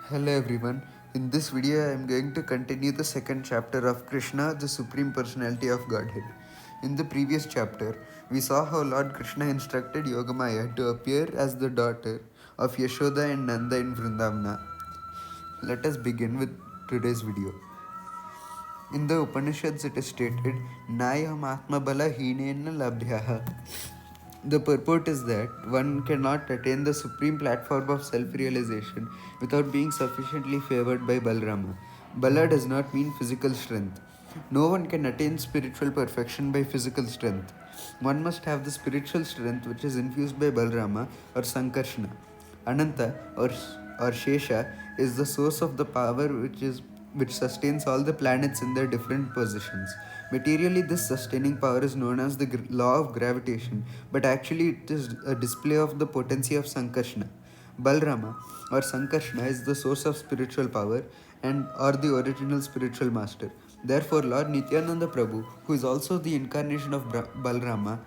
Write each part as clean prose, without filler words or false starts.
Hello everyone. In this video, I am going to continue the second chapter of Krishna, the Supreme Personality of Godhead. In the previous chapter, we saw how Lord Krishna instructed Yogamaya to appear as the daughter of Yashoda and Nanda in Vrindavana. Let us begin with today's video. In the Upanishads, it is stated, Nayam Atma Bala Hinena Labhyaha. The purport is that one cannot attain the supreme platform of self-realization without being sufficiently favored by Balrama. Bala does not mean physical strength. No one can attain spiritual perfection by physical strength. One must have the spiritual strength which is infused by Balrama or Sankarshna. Ananta or Shesha is the source of the power which sustains all the planets in their different positions. Materially, this sustaining power is known as the law of gravitation, but actually it is a display of the potency of Sankarshna. Balrama or Sankarshna is the source of spiritual power and or the original spiritual master. Therefore, Lord Nityananda Prabhu, who is also the incarnation of Balrama,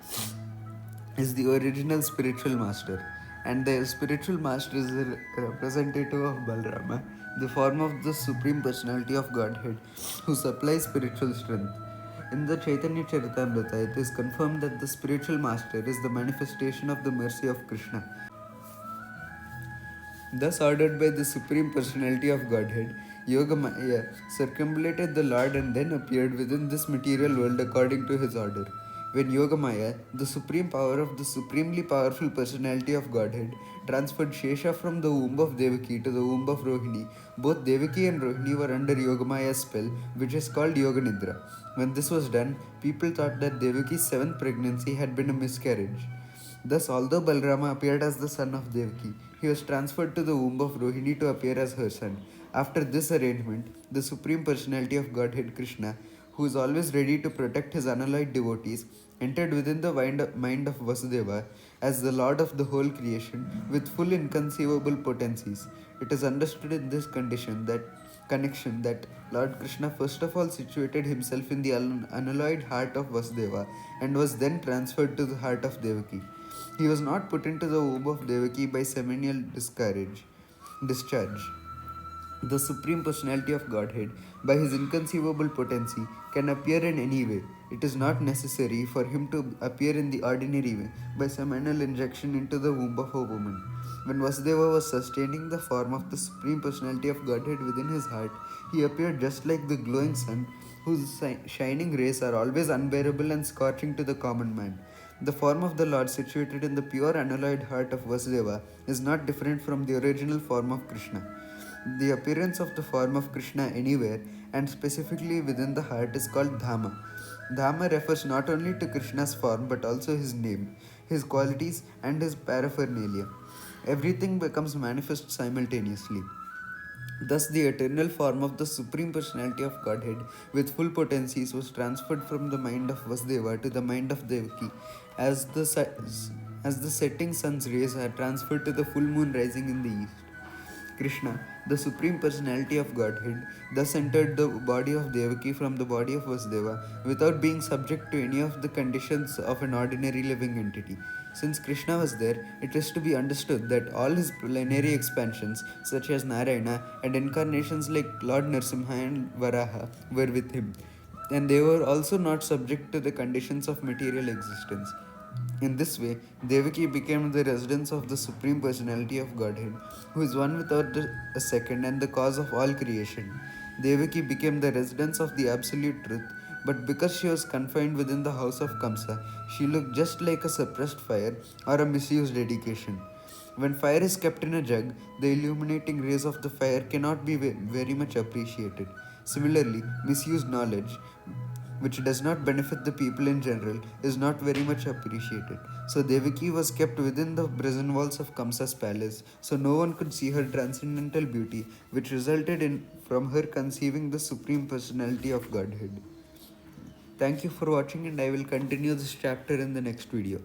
is the original spiritual master, and the spiritual master is the representative of Balrama, the form of the Supreme Personality of Godhead, who supplies spiritual strength. In the Chaitanya Charitamrita, it is confirmed that the spiritual master is the manifestation of the mercy of Krishna. Thus ordered by the Supreme Personality of Godhead, Yogamaya circumambulated the Lord and then appeared within this material world according to his order. When Yogamaya, the supreme power of the supremely powerful personality of Godhead, transferred Shesha from the womb of Devaki to the womb of Rohini, both Devaki and Rohini were under Yogamaya's spell, which is called Yoga Nidra. When this was done, people thought that Devaki's seventh pregnancy had been a miscarriage. Thus, although Balrama appeared as the son of Devaki, he was transferred to the womb of Rohini to appear as her son. After this arrangement, the Supreme Personality of Godhead Krishna, who is always ready to protect his unalloyed devotees, entered within the mind of Vasudeva as the Lord of the whole creation with full inconceivable potencies. It is understood in this connection that Lord Krishna first of all situated himself in the unalloyed heart of Vasudeva and was then transferred to the heart of Devaki. He was not put into the womb of Devaki by seminal discharge. The Supreme Personality of Godhead, by his inconceivable potency, can appear in any way. It is not necessary for him to appear in the ordinary way by seminal injection into the womb of a woman. When Vasudeva was sustaining the form of the Supreme Personality of Godhead within his heart, he appeared just like the glowing sun, whose shining rays are always unbearable and scorching to the common man. The form of the Lord situated in the pure unalloyed heart of Vasudeva is not different from the original form of Krishna. The appearance of the form of Krishna anywhere and specifically within the heart is called Dhamma. Dhamma refers not only to Krishna's form but also his name, his qualities, and his paraphernalia. Everything becomes manifest simultaneously. Thus, the eternal form of the Supreme Personality of Godhead with full potencies was transferred from the mind of Vasudeva to the mind of Devaki as the setting sun's rays are transferred to the full moon rising in the east. Krishna, the Supreme Personality of Godhead, thus entered the body of Devaki from the body of Vasudeva without being subject to any of the conditions of an ordinary living entity. Since Krishna was there, it is to be understood that all his plenary expansions, such as Narayana, and incarnations like Lord Nrsimha and Varaha, were with him, and they were also not subject to the conditions of material existence. In this way, Devaki became the residence of the Supreme Personality of Godhead, who is one without a second and the cause of all creation. Devaki became the residence of the Absolute Truth, but because she was confined within the house of Kamsa, she looked just like a suppressed fire or a misused education. When fire is kept in a jug, the illuminating rays of the fire cannot be very much appreciated. Similarly, misused knowledge, which does not benefit the people in general, is not very much appreciated. So Devaki was kept within the prison walls of Kamsa's palace, so no one could see her transcendental beauty, which resulted in from her conceiving the Supreme Personality of Godhead. Thank you for watching, and I will continue this chapter in the next video.